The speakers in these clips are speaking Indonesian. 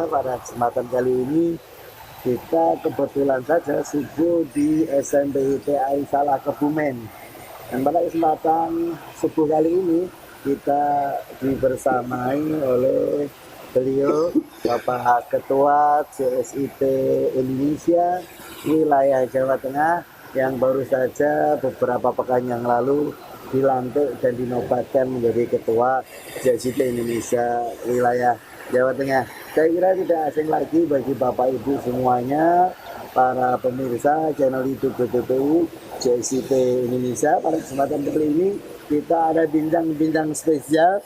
pemirsa, pada kesempatan kali ini kita kebetulan saja subuh di SMP ITI Salah Kebumen. Dan pada kesempatan subuh kali ini kita dibersamai oleh beliau Bapak Ketua CSIP Indonesia wilayah Jawa Tengah yang baru saja beberapa pekan yang lalu dilantik dan dinobatkan menjadi Ketua CSIP Indonesia wilayah Jawa Tengah. Saya kira tidak asing lagi bagi Bapak Ibu semuanya, para pemirsa channel YouTube BPPU CSIP Indonesia. Pada kesempatan kali ini kita ada bincang-bincang spesial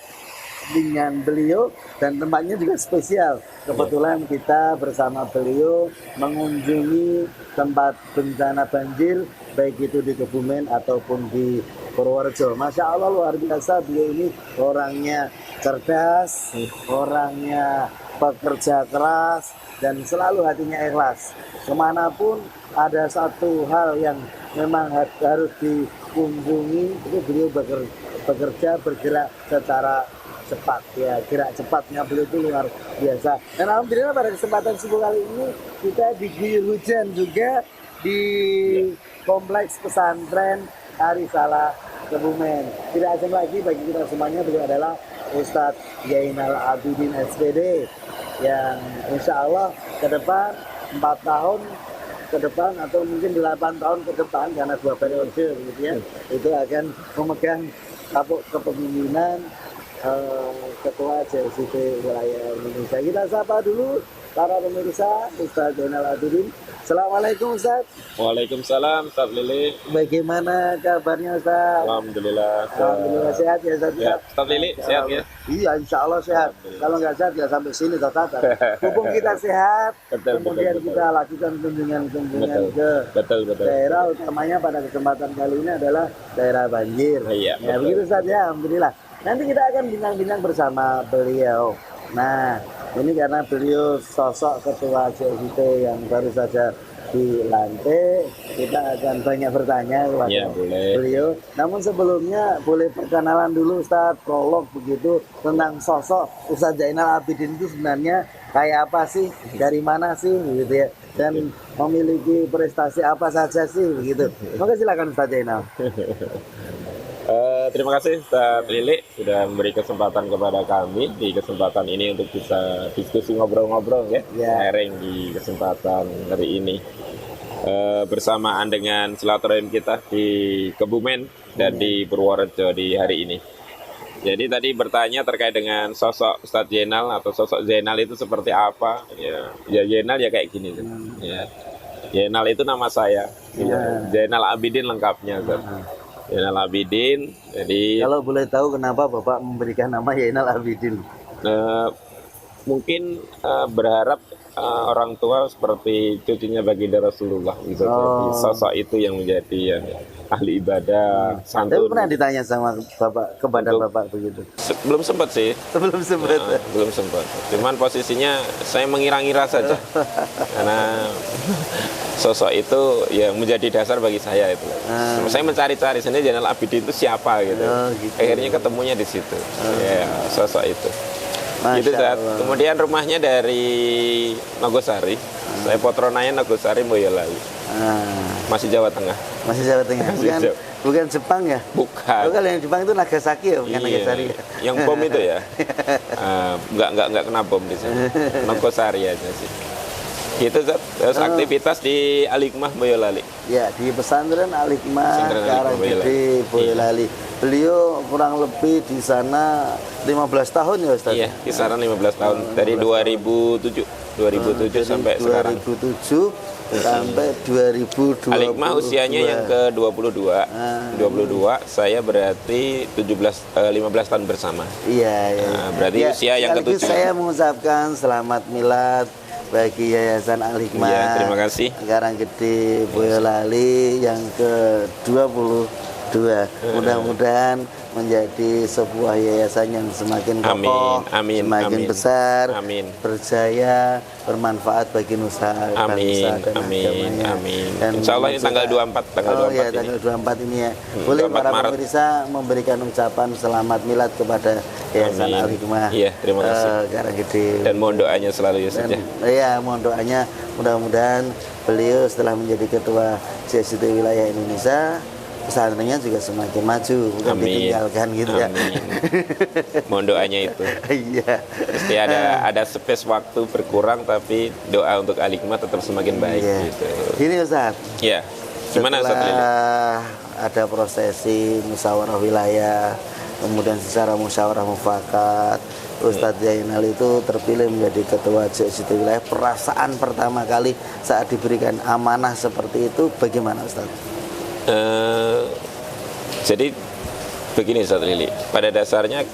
dengan beliau dan tempatnya juga spesial. Kebetulan kita bersama beliau mengunjungi tempat bencana banjir, baik itu di Kebumen ataupun di Purworejo. Masya Allah, luar biasa, beliau ini orangnya cerdas, orangnya pekerja keras, dan selalu hatinya ikhlas. Kemanapun ada satu hal yang memang harus dikunjungi, itu beliau bekerja bergerak secara cepat, ya, gerak cepatnya beliau itu luar biasa. Dan alhamdulillah pada kesempatan subuh kali ini kita diguyur hujan juga di kompleks pesantren Ari Salah Kebumen. Tidak asing lagi bagi kita semuanya, beliau adalah Ustadz Zainal Abidin SPD yang insya Allah ke depan 4 tahun ke depan atau mungkin 8 tahun ke depan, karena 2 periode gitu ya, itu akan memegang kapuk kepemimpinan Ketua CSIP wilayah Indonesia. Kita sapa dulu para pemirsa Ustadz Zainal Abidin. Assalamualaikum Ustadz. Waalaikumsalam Ustadz Lili. Bagaimana kabarnya Ustadz? Alhamdulillah. Alhamdulillah sehat ya Ustadz. Ya, Ustadz Lili sehat ya? Iya, insya Allah sehat. Kalau nggak sehat ya sampai sini Ustadz. Mumpung kita sehat, kemudian kita lakukan kunjungan ke daerah, utamanya pada kesempatan kali ini adalah daerah banjir. Iya, ya, begitu Ustadz ya, alhamdulillah. Nanti kita akan bincang-bincang bersama beliau. Nah, ini karena beliau sosok ketua CSIP yang baru saja dilantik, kita akan banyak bertanya kepada beliau. Namun sebelumnya boleh perkenalan dulu Ustadz, prolog begitu tentang sosok Ustadz Zainal Abidin itu sebenarnya kayak apa sih, dari mana sih gitu ya, dan memiliki prestasi apa saja sih begitu. Maka silakan Ustadz Zainal. Terima kasih Ustadz Lili sudah memberi kesempatan kepada kami di kesempatan ini untuk bisa diskusi ngobrol-ngobrol ya, sharing di kesempatan hari ini bersamaan dengan silaturahim kita di Kebumen dan di Purworejo di hari ini. Jadi tadi bertanya terkait dengan sosok Ustadz Zainal atau sosok Zainal itu seperti apa? Ya Zainal ya kayak gini tuh. Ya. Zainal itu nama saya. Ya. Zainal Abidin lengkapnya Ustadz. Zainal Abidin. Jadi kalau boleh tahu kenapa Bapak memberikan nama Zainal Abidin? Mungkin berharap orang tua seperti cucunya baginda Rasulullah gitu. Sosok itu yang menjadi ahli ibadah, santun. Tapi pernah ditanya sama Bapak, kepada Bapak begitu? Belum sempat sih. Belum sempat. Belum sempat. Cuman posisinya saya mengira-ngira saja. Karena sosok itu yang menjadi dasar bagi saya itu. Saya mencari-cari sebenarnya Zainal Abidin itu siapa gitu. Akhirnya ketemunya di situ. Ya, sosok itu. Gitu saat. Kemudian rumahnya dari Nogosari. Saya Potronanya Nogosari, Boyolali. Masih Jawa Tengah. Masih Jawa Tengah. Bukan Jepang ya? Bukan. Kalau yang Jepang itu Nagasaki ya, bukan Nagasari. Yang bom itu ya. Enggak kena bom di sana. Nogosari aja sih. Gitu terus aktivitas di Al-Hikmah Boyolali. Ya, di pesantren Al-Hikmah Karanggede Boyolali. Beliau kurang lebih di sana 15 tahun ya Ustaz? Iya, kisaran 15 tahun. Dari 2007 sampai sekarang. 2007 sampai 2020. Al-Hikmah usianya yang ke-22. 22, saya berarti 15 tahun bersama. Iya. Berarti usia yang ke-7. Saya mengucapkan selamat milad bagi Yayasan Al-Hikmah. Iya, terima kasih. Karanggede Boyolali yang ke-22. Mudah-mudahan menjadi sebuah yayasan yang semakin kokoh, semakin besar, berjaya, bermanfaat bagi nusa bangsa dan agamanya. Dan insya Allah ini tanggal 24 tanggal 24 ini ya. Boleh para pemirsa memberikan ucapan selamat milad kepada Yayasan Al-Hikmah. Iya, terima kasih. Karanggede. Dan mohon doanya selalu ya saja. Iya, mohon doanya mudah-mudahan beliau setelah menjadi ketua JST wilayah Indonesia, pesantrennya juga semakin maju, bukan ditinggalkan gitu ya. Mohon doanya itu. Iya. Pasti ada space waktu berkurang, tapi doa untuk Al-Hikmah tetap semakin baik. Gitu. Ini Ustaz. Iya. Gimana Ustaz? Ada prosesi musyawarah wilayah, kemudian secara musyawarah mufakat, Ustadz Zainal itu terpilih menjadi ketua JST wilayah. Perasaan pertama kali saat diberikan amanah seperti itu bagaimana Ustadz? Jadi begini Ustaz Lili, pada dasarnya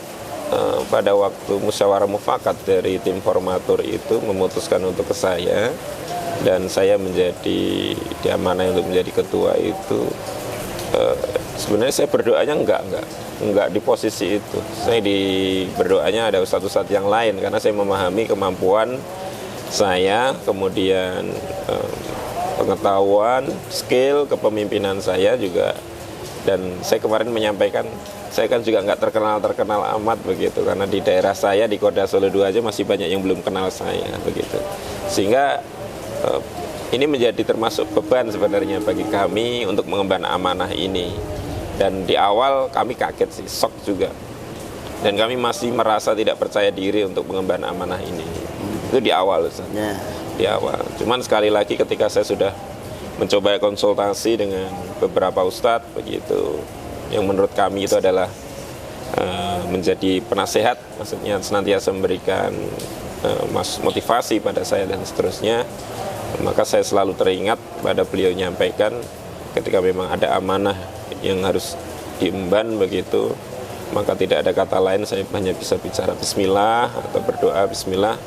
pada waktu musyawarah mufakat dari tim formatur itu memutuskan untuk ke saya, dan saya menjadi diamanai untuk menjadi ketua itu, sebenarnya saya berdoanya enggak di posisi itu. Saya berdoanya ada ustadz-ustadz yang lain, karena saya memahami kemampuan saya, kemudian pengetahuan, skill, kepemimpinan saya juga. Dan saya kemarin menyampaikan, saya kan juga nggak terkenal amat begitu, karena di daerah saya di Koda Solo 2 aja masih banyak yang belum kenal saya begitu. Sehingga ini menjadi termasuk beban sebenarnya bagi kami untuk mengemban amanah ini. Dan di awal kami kaget sih, shock juga. Dan kami masih merasa tidak percaya diri untuk mengemban amanah ini. Itu di awal Ustaz. Di awal. Cuman sekali lagi ketika saya sudah mencoba konsultasi dengan beberapa ustadz begitu, yang menurut kami itu adalah menjadi penasehat, maksudnya senantiasa memberikan motivasi pada saya dan seterusnya, maka saya selalu teringat pada beliau menyampaikan ketika memang ada amanah yang harus diemban begitu, maka tidak ada kata lain, saya hanya bisa bicara bismillah atau berdoa bismillah,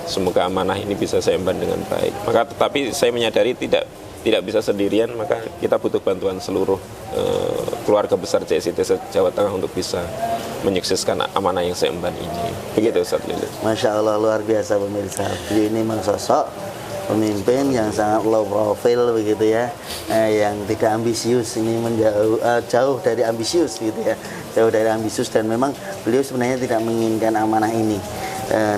semoga amanah ini bisa saya emban dengan baik. Maka tetapi saya menyadari tidak bisa sendirian, maka kita butuh bantuan seluruh keluarga besar JST Jawa Tengah untuk bisa menyukseskan amanah yang saya emban ini. Begitu Ustaz Lili. Masya Allah, luar biasa pemirsa. Beliau ini memang sosok pemimpin yang sangat low profile begitu ya, yang tidak ambisius, ini jauh dari ambisius gitu ya, jauh dari ambisius, dan memang beliau sebenarnya tidak menginginkan amanah ini.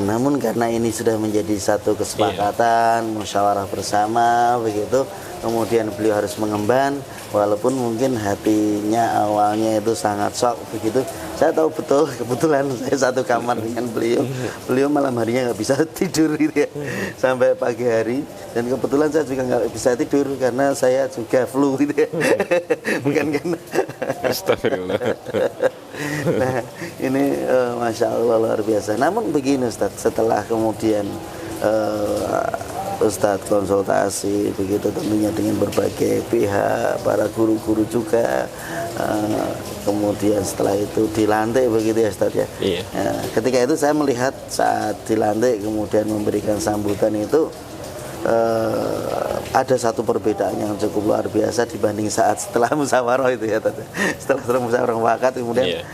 Namun karena ini sudah menjadi satu kesepakatan, musyawarah bersama begitu, kemudian beliau harus mengemban, walaupun mungkin hatinya awalnya itu sangat shock begitu. Saya tahu betul, kebetulan saya satu kamar dengan beliau malam harinya nggak bisa tidur gitu ya, sampai pagi hari, dan kebetulan saya juga nggak bisa tidur karena saya juga flu gitu ya. Bukan karena Astagfirullah. Nah ini Masya Allah luar biasa. Namun begini Ustadz, setelah kemudian Ustadz konsultasi begitu tentunya dengan berbagai pihak, para guru-guru juga, kemudian setelah itu dilantik begitu ya Ustadz ya. Iya. Ketika itu saya melihat saat dilantik kemudian memberikan sambutan itu, ada satu perbedaan yang cukup luar biasa dibanding saat setelah musyawarah itu ya Ustadz. Setelah musyawarah mufakat kemudian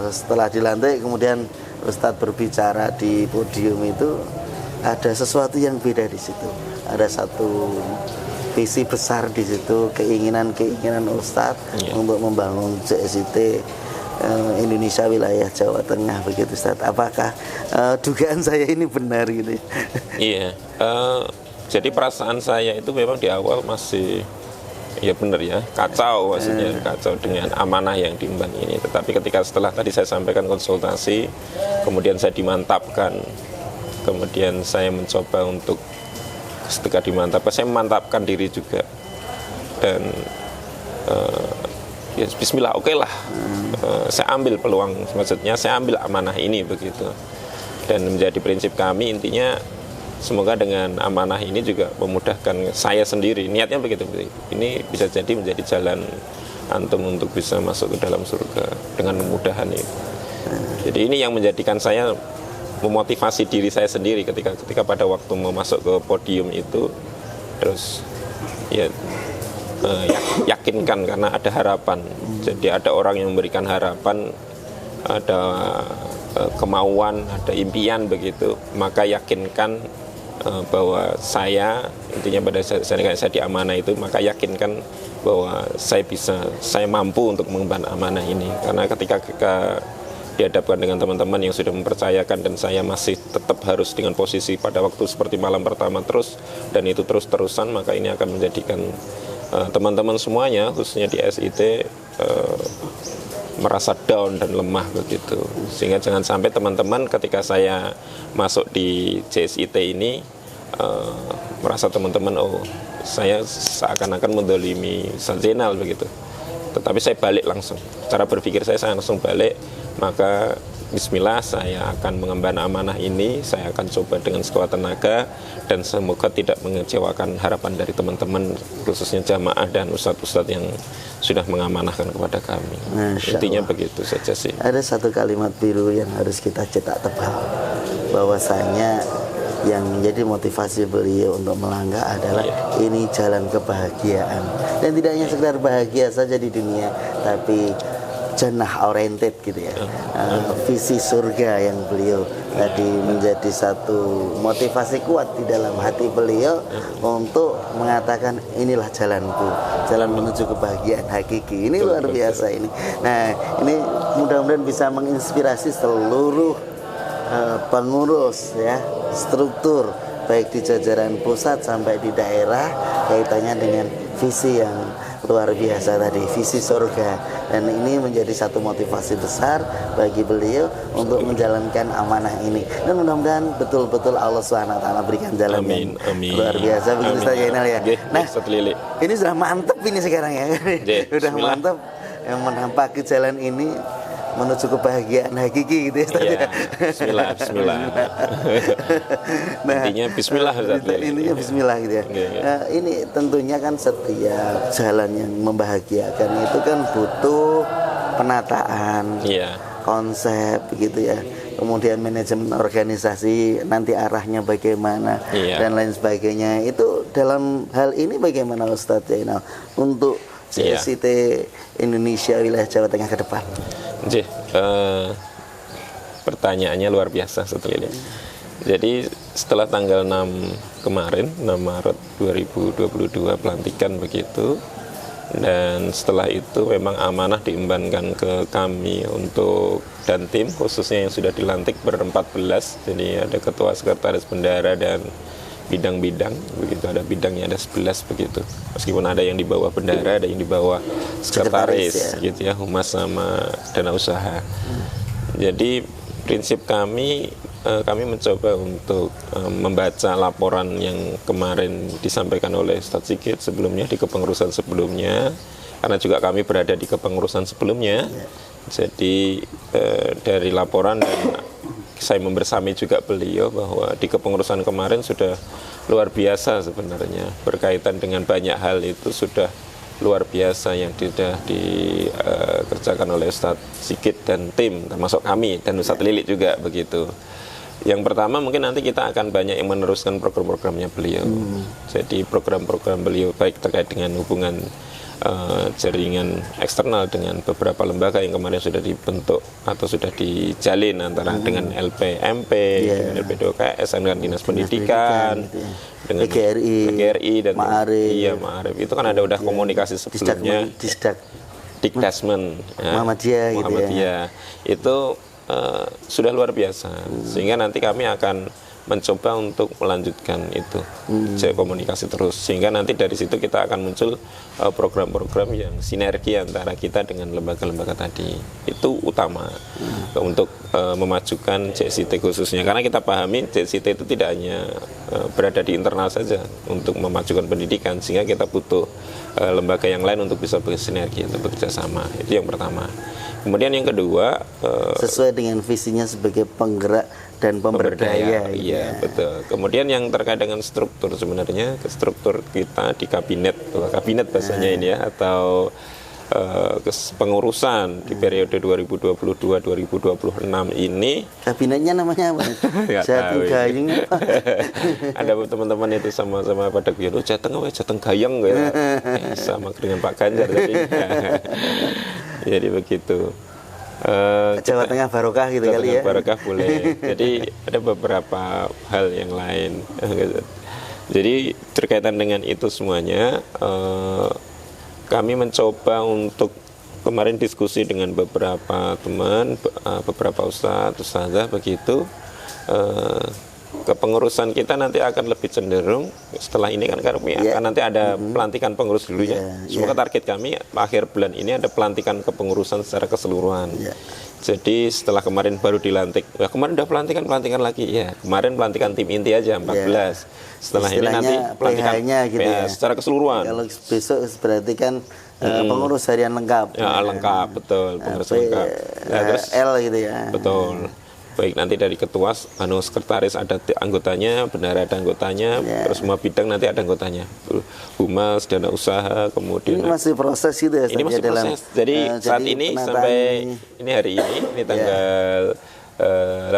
setelah dilantik kemudian Ustadz berbicara di podium itu, ada sesuatu yang beda di situ. Ada satu visi besar di situ, keinginan Ustadz untuk membangun JST Indonesia wilayah Jawa Tengah begitu Ustadz. Apakah dugaan saya ini benar gitu? Iya. Jadi perasaan saya itu memang di awal masih benar ya, kacau maksudnya, kacau dengan amanah yang diemban ini. Tetapi ketika setelah tadi saya sampaikan konsultasi, kemudian saya dimantapkan, kemudian saya mencoba untuk ketika dimantapkan, saya memantapkan diri juga, dan bismillah, oke lah, saya ambil peluang, maksudnya saya ambil amanah ini begitu. Dan menjadi prinsip kami intinya, semoga dengan amanah ini juga memudahkan saya sendiri, niatnya begitu, ini bisa jadi menjadi jalan antum untuk bisa masuk ke dalam surga dengan kemudahan itu. Jadi ini yang menjadikan saya memotivasi diri saya sendiri ketika pada waktu mau masuk ke podium itu, terus ya yakinkan karena ada harapan. Jadi ada orang yang memberikan harapan, ada kemauan, ada impian begitu, maka yakinkan bahwa saya, intinya pada saya diamanah itu, maka yakinkan bahwa saya mampu untuk mengemban amanah ini. Karena ketika dihadapkan dengan teman-teman yang sudah mempercayakan dan saya masih tetap harus dengan posisi pada waktu seperti malam pertama terus, dan itu terus-terusan, maka ini akan menjadikan teman-teman semuanya, khususnya di SIT, merasa down dan lemah begitu. Sehingga jangan sampai teman-teman ketika saya masuk di JSIT ini merasa teman-teman, oh saya seakan-akan mendolimi Ustaz Zainal begitu. Tetapi saya balik langsung. Cara berpikir saya langsung balik, maka bismillah saya akan mengemban amanah ini, saya akan coba dengan sekuat tenaga dan semoga tidak mengecewakan harapan dari teman-teman, khususnya jamaah dan ustadz-ustadz yang sudah mengamanahkan kepada kami. Intinya begitu saja sih. Ada satu kalimat biru yang harus kita cetak tebal, bahwasanya yang menjadi motivasi beliau untuk melangkah adalah ini jalan kebahagiaan, dan tidak hanya sekedar bahagia saja di dunia, tapi jannah oriented gitu ya, visi surga yang beliau tadi menjadi satu motivasi kuat di dalam hati beliau untuk mengatakan inilah jalanku, jalan menuju kebahagiaan hakiki. Ini luar biasa ini. Nah, ini mudah-mudahan bisa menginspirasi seluruh pengurus ya, struktur baik di jajaran pusat sampai di daerah, kaitannya dengan visi yang luar biasa tadi, visi surga, dan ini menjadi satu motivasi besar bagi beliau untuk menjalankan amanah ini, dan mudah-mudahan betul-betul Allah SWT berikan jalan yang luar biasa begitu Ustaz Zainal ya. Nah, ini sudah mantep ini sekarang ya, sudah mantep yang menampaki jalan ini menuju kebahagiaan hakiki gitu ya Ustaz. Ya, bismillah. Nah, intinya bismillah Ustaz. Intinya bismillah gitu ya. Nah, ini tentunya kan setiap jalan yang membahagiakan itu kan butuh penataan, konsep gitu ya. Kemudian manajemen organisasi, nanti arahnya bagaimana dan lain sebagainya. Itu dalam hal ini bagaimana Ustaz Zainal untuk JSIT Indonesia wilayah Jawa Tengah ke depan? Pertanyaannya luar biasa setelah. Jadi setelah tanggal 6 kemarin, 6 Maret 2022 pelantikan begitu, dan setelah itu memang amanah diembankan ke kami untuk dan tim khususnya yang sudah dilantik ber-14. Jadi ada ketua sekretaris bendara dan bidang-bidang begitu, ada bidangnya ada 11 begitu, meskipun ada yang di bawah bendara, ada yang di bawah sekretaris gitu ya, humas sama dana usaha. Jadi prinsip kami mencoba untuk membaca laporan yang kemarin disampaikan oleh Ustadz Sigit sebelumnya di kepengurusan sebelumnya, karena juga kami berada di kepengurusan sebelumnya. Jadi dari laporan, dan saya membersami juga beliau bahwa di kepengurusan kemarin sudah luar biasa sebenarnya, berkaitan dengan banyak hal itu sudah luar biasa yang sudah dikerjakan oleh Ustadz Sigit dan tim, termasuk kami dan Ustadz Lilik juga begitu. Yang pertama mungkin nanti kita akan banyak yang meneruskan program-programnya beliau. Jadi program-program beliau baik terkait dengan hubungan jaringan eksternal dengan beberapa lembaga yang kemarin sudah dibentuk atau sudah dijalin antara dengan LPMP, dengan LPDOKS, dengan Dinas Pendidikan, gitu ya, dengan PGRI dan Ma'arif. Itu kan ada udah komunikasi sebelumnya. Dikdasmen Muhammadiyah gitu ya. Itu sudah luar biasa. Sehingga nanti kami akan mencoba untuk melanjutkan itu, komunikasi terus, sehingga nanti dari situ kita akan muncul program-program yang sinergi antara kita dengan lembaga-lembaga tadi. Itu utama untuk memajukan JSIT khususnya, karena kita pahami JSIT itu tidak hanya berada di internal saja untuk memajukan pendidikan, sehingga kita butuh lembaga yang lain untuk bisa bersinergi atau bekerja sama. Itu yang pertama. Kemudian yang kedua, sesuai dengan visinya sebagai penggerak dan pemberdaya. Iya, betul. Kemudian yang terkait dengan struktur, sebenarnya struktur kita di kabinet bahasanya ini ya, atau pengurusan di periode 2022-2026 ini. Kabinetnya namanya apa? Jateng Gayeng. Ada teman-teman itu sama-sama pada bilang, oh Jateng Gayeng gitu. Sama dengan Pak Ganjar tadi. Jadi begitu. Jawa Tengah Barokah gitu kali ya. Barokah boleh. Jadi ada beberapa hal yang lain. Jadi berkaitan dengan itu semuanya, kami mencoba untuk kemarin diskusi dengan beberapa teman, beberapa ustadzah begitu. Kepengurusan kita nanti akan lebih cenderung setelah ini kan akan nanti ada pelantikan pengurus dulu ya. Semoga target kami akhir bulan ini ada pelantikan kepengurusan secara keseluruhan. Jadi setelah kemarin baru dilantik, kemarin udah pelantikan lagi ya. Kemarin pelantikan tim inti aja 14. Setelah ini nanti pelantikan gitu ya. Secara keseluruhan. Kalau besok berarti kan pengurus harian lengkap. Ya, lengkap betul, pengurus lengkap. Nah, terus L gitu ya. Betul. Baik nanti dari ketua, sekretaris ada anggotanya, bendahara ada anggotanya, terus semua bidang nanti ada anggotanya. Humas, dana usaha, kemudian. Ini masih proses gitu ya? Ini masih proses. Jadi saat ini sampai ini hari ini tanggal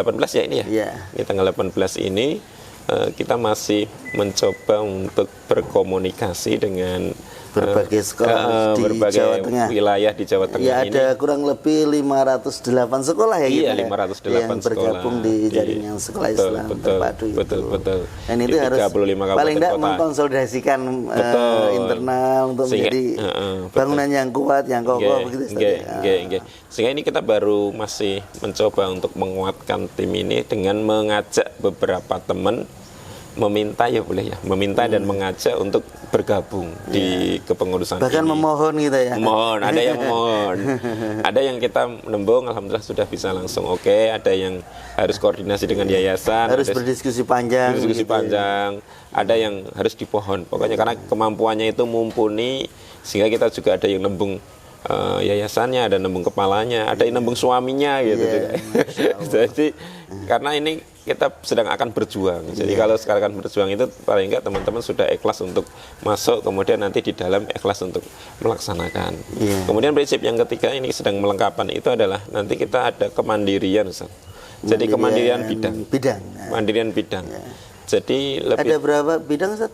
18 ya ini ya. Ini tanggal 18 ini kita masih mencoba untuk berkomunikasi dengan berbagai sekolah di Jawa Tengah, wilayah di Jawa Tengah ini. Ada kurang lebih 508 sekolah ya. Iya, gitu 508 yang sekolah bergabung di jaringan sekolah Islam terpadu itu. Betul. Dan itu harus paling tidak mengkonsolidasikan internal untuk menjadi bangunan yang kuat, yang kokoh begitu. Sehingga ini kita baru masih mencoba untuk menguatkan tim ini dengan mengajak beberapa teman meminta dan mengajak untuk bergabung di kepengurusan bahkan ini. Memohon gitu ya. Memohon, ada yang memohon. Ada yang kita menembung, alhamdulillah sudah bisa langsung oke. Ada yang harus koordinasi dengan yayasan, harus berdiskusi panjang. Ada yang harus dipohon. Pokoknya karena kemampuannya itu mumpuni, sehingga kita juga ada yang nembung yayasannya, ada nembung kepalanya, ada yang nembung suaminya gitu juga. Jadi karena ini kita sedang akan berjuang. Jadi kalau sekarang berjuang itu paling enggak teman-teman sudah ikhlas untuk masuk, kemudian nanti di dalam ikhlas untuk melaksanakan. Kemudian prinsip yang ketiga ini sedang melengkapan itu adalah nanti kita ada kemandirian, Ustaz. Jadi kemandirian bidang. Mandirian bidang. Jadi ada berapa bidang, Ustaz?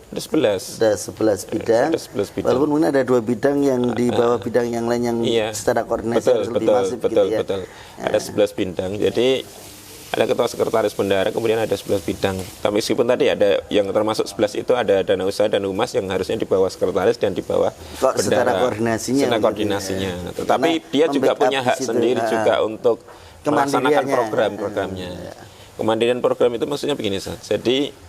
Ada 11 bidang. Walaupun mungkin ada 2 bidang yang di bawah bidang yang lain yang secara koordinasi harus lebih masif betul. Ada 11 bidang. Jadi ada ketua sekretaris bendahara, kemudian ada 11 bidang. Tapi meskipun tadi ada yang termasuk 11 itu ada dana usaha dan humas yang harusnya di bawah sekretaris dan di bawah bendahara. Secara koordinasinya. Tetapi dia juga punya hak sendiri juga untuk melaksanakan program-programnya. Kemandirian program itu maksudnya begini, Ustaz. Jadi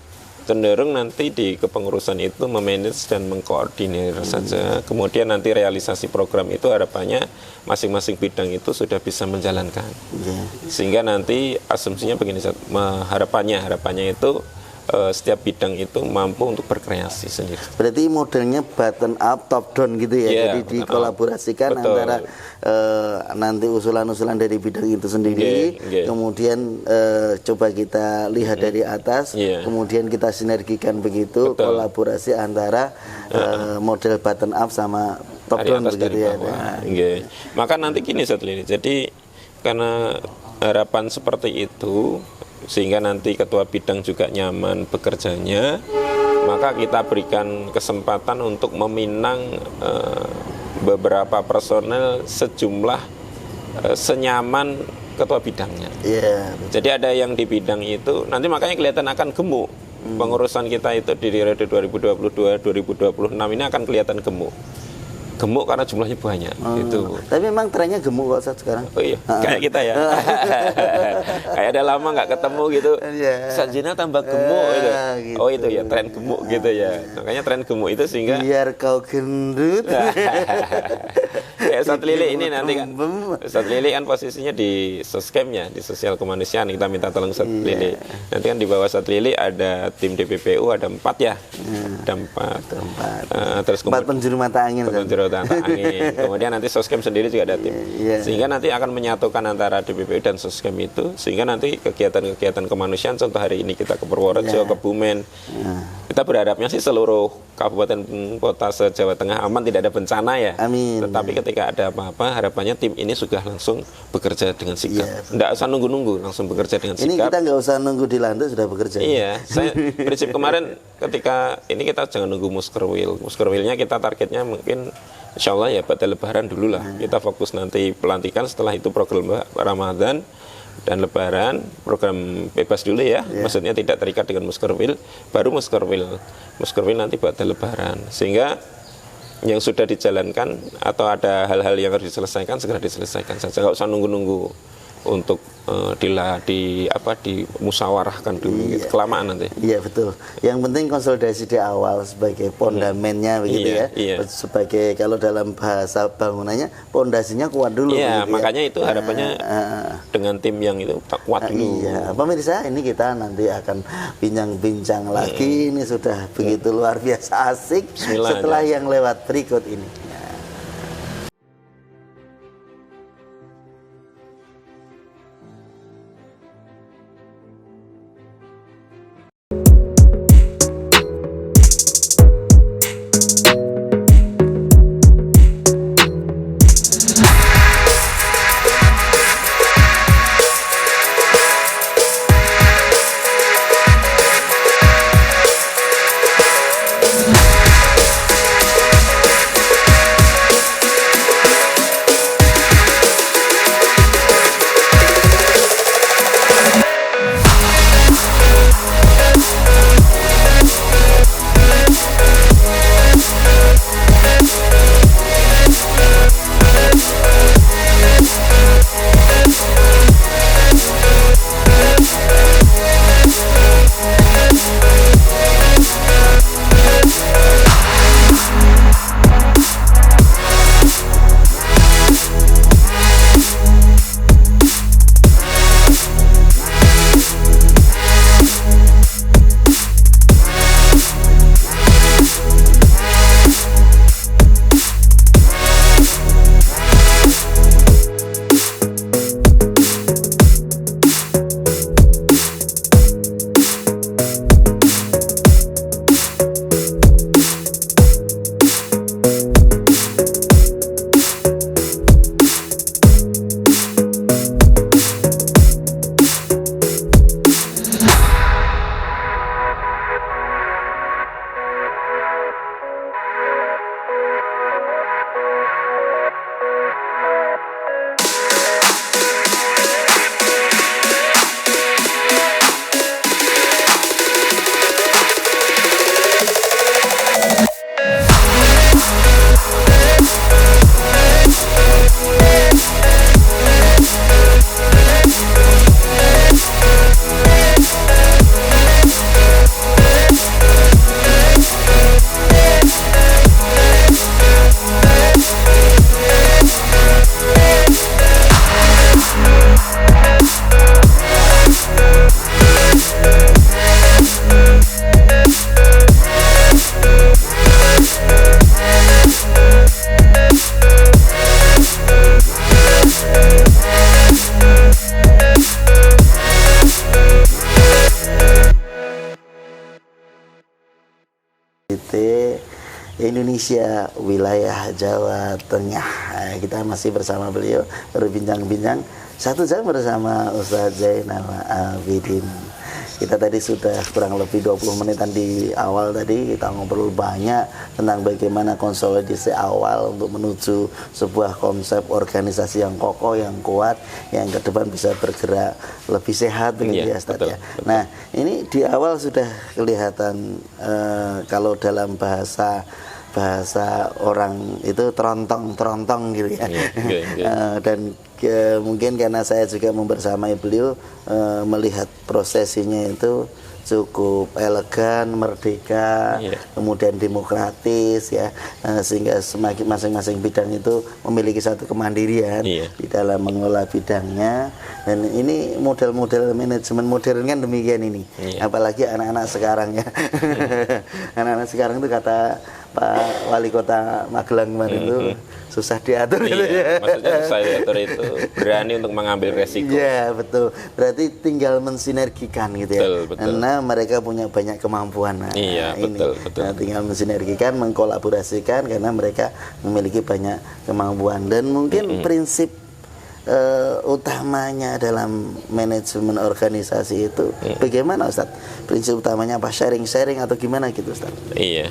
cenderung nanti di kepengurusan itu memanage dan mengkoordinir saja. Kemudian nanti realisasi program itu harapannya masing-masing bidang itu sudah bisa menjalankan. Sehingga nanti asumsinya begini, harapannya itu setiap bidang itu mampu untuk berkreasi sendiri. Berarti modelnya bottom up, top down gitu ya. Jadi dikolaborasikan antara nanti usulan-usulan dari bidang itu sendiri, kemudian coba kita lihat dari atas, kemudian kita sinergikan begitu, kolaborasi antara model bottom up sama top down begitu ya. Maka nanti gini jadi karena harapan seperti itu, sehingga nanti ketua bidang juga nyaman bekerjanya, maka kita berikan kesempatan untuk meminang beberapa personel sejumlah senyaman ketua bidangnya. Jadi ada yang di bidang itu nanti makanya kelihatan akan gemuk. Pengurusan kita itu di periode 2022-2026 ini akan kelihatan gemuk karena jumlahnya banyak gitu. Tapi memang trennya gemuk kok saat sekarang. Oh iya, kayak kita ya. Kayak ada lama nggak ketemu gitu. Sajina tambah gemuk gitu. Oh itu ya tren gemuk gitu ya. Makanya tren gemuk itu sehingga biar kau gendut. Kayak Ustadz Lili ini nanti kan. Ustadz Lili kan posisinya di Soskem-nya, di sosial kemanusiaan. Kita minta tolong Ustadz Lili. Nanti kan di bawah Ustadz Lili ada tim DPPU ada 4 ya. Ada 4. Terus 4 penjuru mata angin. Kemudian nanti Soskem sendiri juga ada tim. Sehingga nanti akan menyatukan antara DPPU dan Soskem itu, sehingga nanti kegiatan-kegiatan kemanusiaan, contoh hari ini kita ke Purworejo, ke Bumen, itu Kita berharapnya sih seluruh kabupaten kota se-Jawa Tengah aman, tidak ada bencana ya. Amin. Tetapi ketika ada apa-apa, harapannya tim ini sudah langsung bekerja dengan sigap. Nggak usah nunggu-nunggu, langsung bekerja dengan sigap. Ini kita nggak usah nunggu di lantai, sudah bekerja. Iya, saya prinsip kemarin ketika ini kita jangan nunggu muskerwil. Muskerwilnya kita targetnya mungkin insya Allah ya pada Lebaran dulu lah. Kita fokus nanti pelantikan, setelah itu program Ramadan dan Lebaran, program bebas dulu ya. Maksudnya tidak terikat dengan muskerwil, baru muskerwil nanti pada Lebaran. Sehingga yang sudah dijalankan atau ada hal-hal yang harus diselesaikan segera diselesaikan saja, nggak usah nunggu-nunggu untuk dimusyawarahkan dulu, gitu. Kelamaan nanti. Iya betul. Yang penting konsolidasi di awal sebagai pondamennya begitu ya. Sebagai kalau dalam bahasa bangunannya pondasinya kuat dulu. Iya, begitu, makanya itu harapannya dengan tim yang itu kuat dulu. Iya, pemirsa, ini kita nanti akan bincang-bincang lagi. Ini sudah begitu luar biasa asik. Setelah yang lewat berikut ini. Indonesia wilayah Jawa Tengah. Kita masih bersama beliau berbincang-bincang 1 jam bersama Ustadz Zainal Abidin. Kita tadi sudah kurang lebih 20 menitan di awal tadi, kita ngobrol banyak tentang bagaimana konsolidasi awal untuk menuju sebuah konsep organisasi yang kokoh, yang kuat, yang ke depan bisa bergerak lebih sehat begitu ya Ustadz ya. Nah, ini di awal sudah kelihatan kalau dalam bahasa orang itu terontong gitu ya. Dan mungkin karena saya juga membersamai beliau melihat prosesinya itu cukup elegan, merdeka, kemudian demokratis ya, sehingga semakin masing-masing bidang itu memiliki satu kemandirian di dalam mengelola bidangnya. Dan ini model-model manajemen modern kan demikian ini, apalagi anak-anak sekarang ya. Anak-anak sekarang itu kata Pak Wali Kota Magelang kemarin itu susah diatur gitu ya. Maksudnya susah diatur itu berani untuk mengambil resiko. Iya betul. Berarti tinggal mensinergikan gitu ya. Betul. Karena mereka punya banyak kemampuan. Nah, iya betul. Nah, tinggal mensinergikan, mengkolaborasikan karena mereka memiliki banyak kemampuan dan mungkin prinsip utamanya dalam manajemen organisasi itu bagaimana Ustaz? Prinsip utamanya apa? Sharing atau gimana gitu Ustaz? Iya.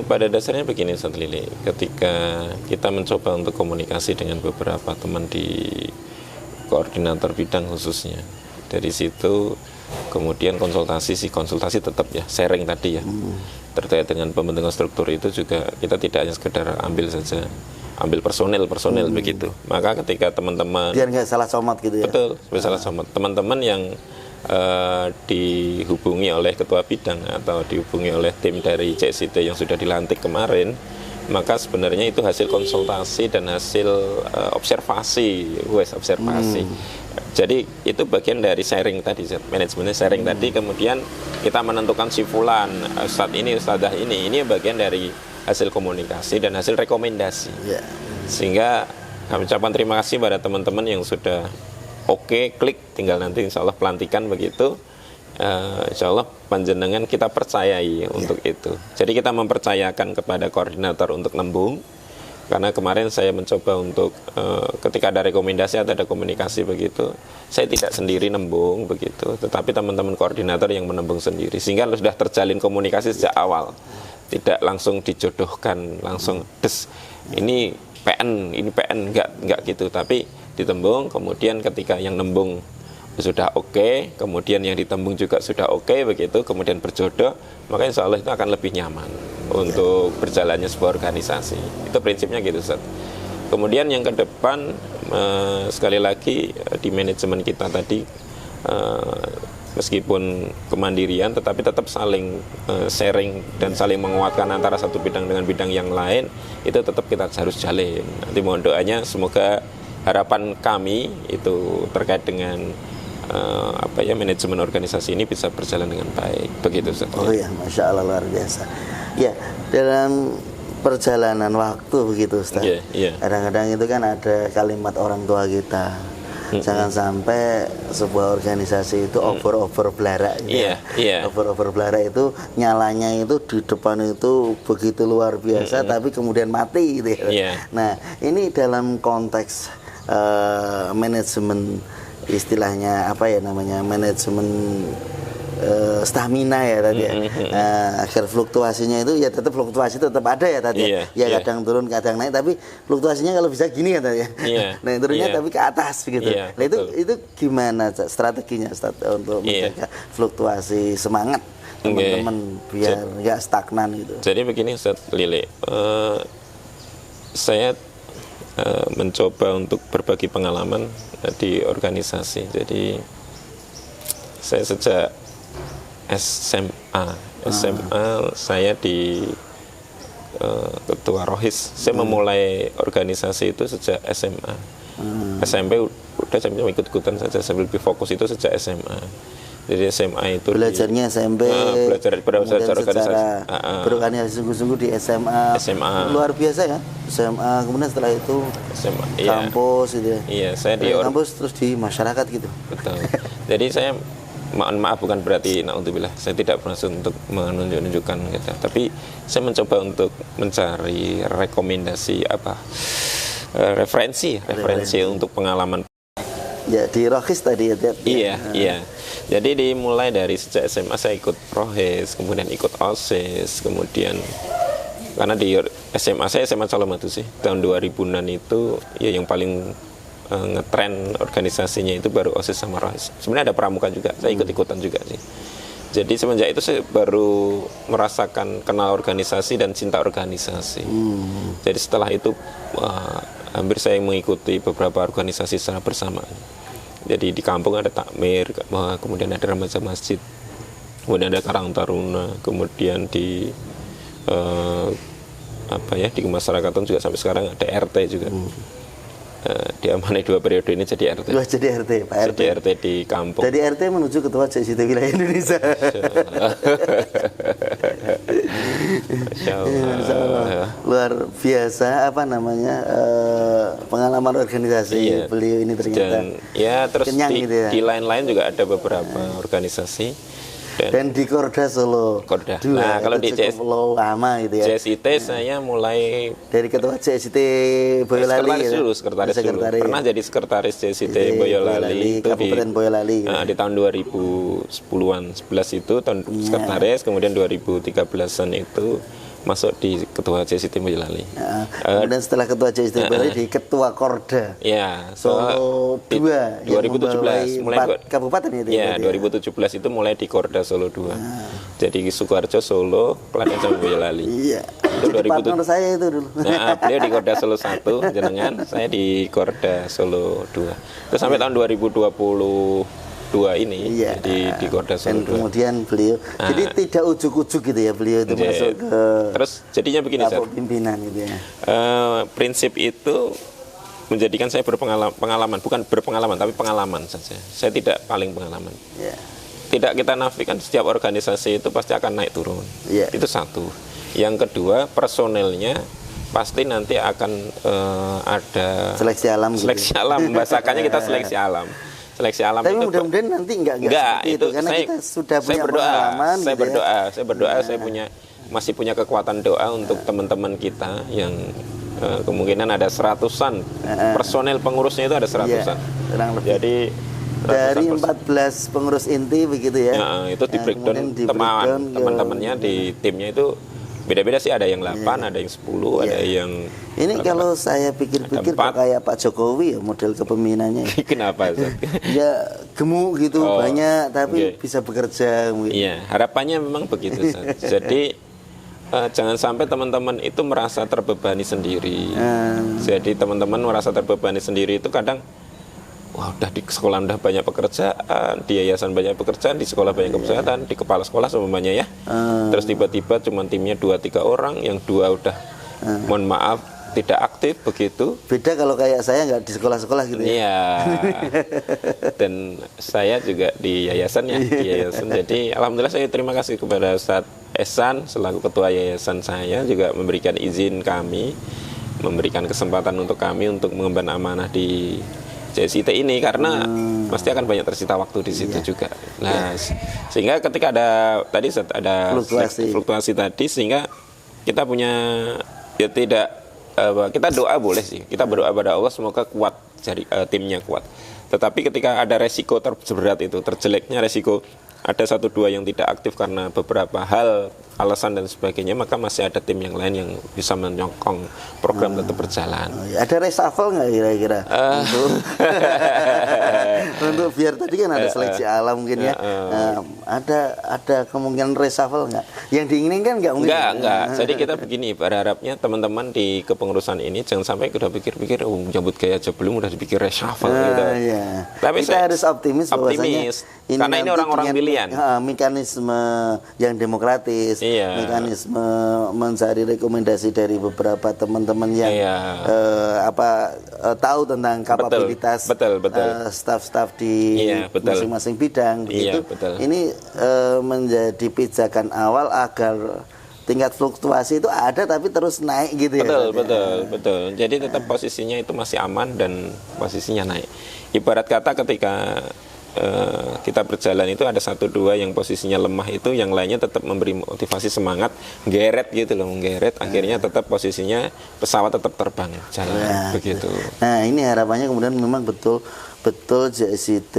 Pada dasarnya begini Ustaz Lili, ketika kita mencoba untuk komunikasi dengan beberapa teman di koordinator bidang khususnya, dari situ kemudian konsultasi tetap ya, sharing tadi ya, terkait dengan pembentukan struktur itu juga kita tidak hanya sekedar ambil personel begitu. Maka ketika teman-teman biar nggak salah somot gitu ya. Betul, salah somot. Teman-teman yang dihubungi oleh ketua bidang atau dihubungi oleh tim dari CSIT yang sudah dilantik kemarin, maka sebenarnya itu hasil konsultasi dan hasil observasi. Jadi itu bagian dari sharing tadi, manajemen sharing tadi. Kemudian kita menentukan si fulan, ustadz ini, ustadzah ini bagian dari hasil komunikasi dan hasil rekomendasi. Sehingga kami ucapkan terima kasih pada teman-teman yang sudah oke, klik, tinggal nanti insya Allah pelantikan begitu. Insya Allah panjenengan kita percayai untuk itu. Jadi kita mempercayakan kepada koordinator untuk nembung. Karena kemarin saya mencoba untuk ketika ada rekomendasi atau ada komunikasi begitu, saya tidak sendiri nembung begitu, tetapi teman-teman koordinator yang menembung sendiri, sehingga sudah terjalin komunikasi sejak awal. Tidak langsung dijodohkan, langsung ini PN enggak gitu, tapi ditembung, kemudian ketika yang nembung sudah oke, kemudian yang ditembung juga sudah oke begitu, kemudian berjodoh, maka insya Allah itu akan lebih nyaman untuk berjalannya sebuah organisasi. Itu prinsipnya gitu Ustaz. Kemudian yang ke depan sekali lagi di manajemen kita tadi meskipun kemandirian tetapi tetap saling sharing dan saling menguatkan antara satu bidang dengan bidang yang lain, itu tetap kita harus jalin. Nanti mohon doanya semoga harapan kami itu terkait dengan manajemen organisasi ini bisa berjalan dengan baik. Begitu Ustaz. Oh ya, Masya Allah, luar biasa. Ya, dalam perjalanan waktu begitu Ustaz. Kadang-kadang itu kan ada kalimat orang tua kita. Jangan sampai sebuah organisasi itu over belara ya. Over belara itu nyalanya itu di depan itu begitu luar biasa, tapi kemudian mati gitu ya. Nah, ini dalam konteks manajemen, istilahnya manajemen stamina ya tadi ya. Agar fluktuasinya itu ya tetap ada ya tadi ya. Kadang turun kadang naik, tapi fluktuasinya kalau bisa gini kan tadi ya. Nah turunnya tapi ke atas begitu. Nah itu gimana strateginya Ustaz untuk menjaga fluktuasi semangat teman-teman biar nggak stagnan gitu. Jadi begini Ustaz Lili, saya mencoba untuk berbagi pengalaman di organisasi. Jadi saya sejak SMA saya di ketua Rohis. Saya memulai organisasi itu sejak SMA. SMP udah saya ikut-ikutan saja, saya lebih fokus itu sejak SMA. Jadi SMA itu belajarnya SMP, belajar organisasi, berorganisasi sungguh-sungguh di SMA. Luar biasa ya, SMA. Kemudian setelah itu SMA, kampus gitu ya. Iya, saya di kampus terus di masyarakat gitu. Betul. Jadi saya maaf bukan berarti naudzubillah, saya tidak bermaksud untuk menunjukkan gitu. Tapi saya mencoba untuk mencari rekomendasi referensi untuk pengalaman. Ya di Rohis tadi ya. Iya. Jadi dimulai dari sejak SMA saya ikut Rohis, kemudian ikut OSIS, kemudian karena di SMA saya SMA Colomadu sih, tahun 2000-an itu ya yang paling ngetren organisasinya itu baru OSIS sama Rohis. Sebenarnya ada pramuka juga, saya ikut-ikutan juga sih. Jadi semenjak itu saya baru merasakan kenal organisasi dan cinta organisasi. Jadi setelah itu hampir saya mengikuti beberapa organisasi secara bersamaan. Jadi di kampung ada takmir, kemudian ada remaja masjid, kemudian ada Karang Taruna, kemudian di di kemasyarakatan juga sampai sekarang ada RT juga. diamanai 2 periode ini jadi RT. Wah, jadi RT, Pak RT. Jadi RT di kampung. Dari RT menuju ketua JCT wilayah Indonesia. Masya Allah. Luar biasa pengalaman organisasi beliau ini ternyata. Dan ya terus kenyang di, gitu ya. di lain-lain juga ada beberapa organisasi. Dan di Korda Solo. Korda. 2, nah, kalau di lama gitu ya. JSIT saya mulai dari ketua JSIT Boyolali. Sekretaris dulu. Pernah jadi sekretaris JSIT Boyolali itu Kabupaten Boyolali. Di tahun 2010-an, 11 itu tahun sekretaris, kemudian 2013-an itu masuk di ketua JSIT Boyolali. Kemudian setelah ketua JSIT Boyolali di ketua Korda. Ya, Solo 2 2017 mulai kabupaten itu. Ya, 2017 itu mulai di Korda Solo 2. Jadi Sukoharjo, Solo, Klaten sampai Boyolali. Iya. Itu jadi partner saya itu dulu. Nah, beliau di Korda Solo 1 jenengan, saya di Korda Solo 2. Terus sampai tahun 2022 ini di Korda Solo 2. Kemudian beliau jadi tidak ujuk-ujuk gitu ya beliau itu masuk ke terus jadinya begini pimpinan gitu ya. Prinsip itu menjadikan saya berpengalaman, bukan berpengalaman tapi pengalaman saja. Saya tidak paling pengalaman. Tidak kita nafikan setiap organisasi itu pasti akan naik turun. Itu satu. Yang kedua, personelnya pasti nanti akan ada seleksi alam. Seleksi alam, bahasakannya kita seleksi alam. Seleksi alam. Tapi mudah-mudahan nanti enggak itu karena kita sudah punya pengalaman. Saya berdoa, saya masih punya kekuatan doa untuk teman-teman kita yang kemungkinan ada 100-an personel pengurusnya itu ada 100-an. Jadi dari 14 pengurus inti begitu ya. Itu di breakdown teman-temannya di timnya itu beda-beda sih, ada yang 8, ada yang 10, ada yang ini kalau saya pikir-pikir kayak Pak Jokowi ya model kepemimpinannya. Kenapa? Ya gemuk gitu banyak tapi bisa bekerja. Iya, harapannya memang begitu. Jadi jangan sampai teman-teman itu merasa terbebani sendiri. Jadi teman-teman merasa terbebani sendiri itu kadang wah udah di sekolah udah banyak pekerjaan, di yayasan banyak pekerjaan, di sekolah banyak pekerjaan, di kepala sekolah semuanya ya. Terus tiba-tiba cuma timnya 2-3 orang, yang 2 udah mohon maaf tidak aktif begitu. Beda kalau kayak saya nggak di sekolah-sekolah gitu ya. Iya. Dan saya juga di yayasan ya, di yayasan. Jadi alhamdulillah saya terima kasih kepada Ustadz Ehsan selaku ketua yayasan saya juga memberikan izin kami, memberikan kesempatan untuk kami untuk mengemban amanah di JSIT ini karena pasti akan banyak tersita waktu di situ juga. Nah, sehingga ketika ada fluktuasi tadi, sehingga kita punya kita doa boleh sih, kita berdoa pada Allah semoga kuat, timnya kuat. Tetapi ketika ada resiko terberat itu, terjeleknya resiko ada 1-2 yang tidak aktif karena beberapa hal, alasan dan sebagainya, maka masih ada tim yang lain yang bisa menyokong program tetap berjalan. Ada reshuffle nggak kira-kira untuk biar tadi kan ada seleksi alam mungkin ya. Ada kemungkinan reshuffle nggak? Yang diinginkan nggak mungkin? Enggak. Jadi kita begini, berharapnya teman-teman di kepengurusan ini jangan sampai udah pikir-pikir menyambut gaya aja belum udah dipikir reshuffle gitu. Tapi kita harus optimis karena ini orang-orang pilihan. Mekanisme yang demokratis, mekanisme mencari rekomendasi dari beberapa teman-teman yang tahu tentang kapabilitas staf-staf di masing-masing bidang begitu. Ini menjadi pijakan awal agar tingkat fluktuasi itu ada tapi terus naik gitu ya. Betul. Jadi tetap posisinya itu masih aman dan posisinya naik. Ibarat kata ketika kita berjalan itu ada 1-2 yang posisinya lemah itu, yang lainnya tetap memberi motivasi semangat, menggeret gitu loh, akhirnya tetap posisinya pesawat tetap terbang jalan begitu. Nah ini harapannya kemudian memang betul JSIT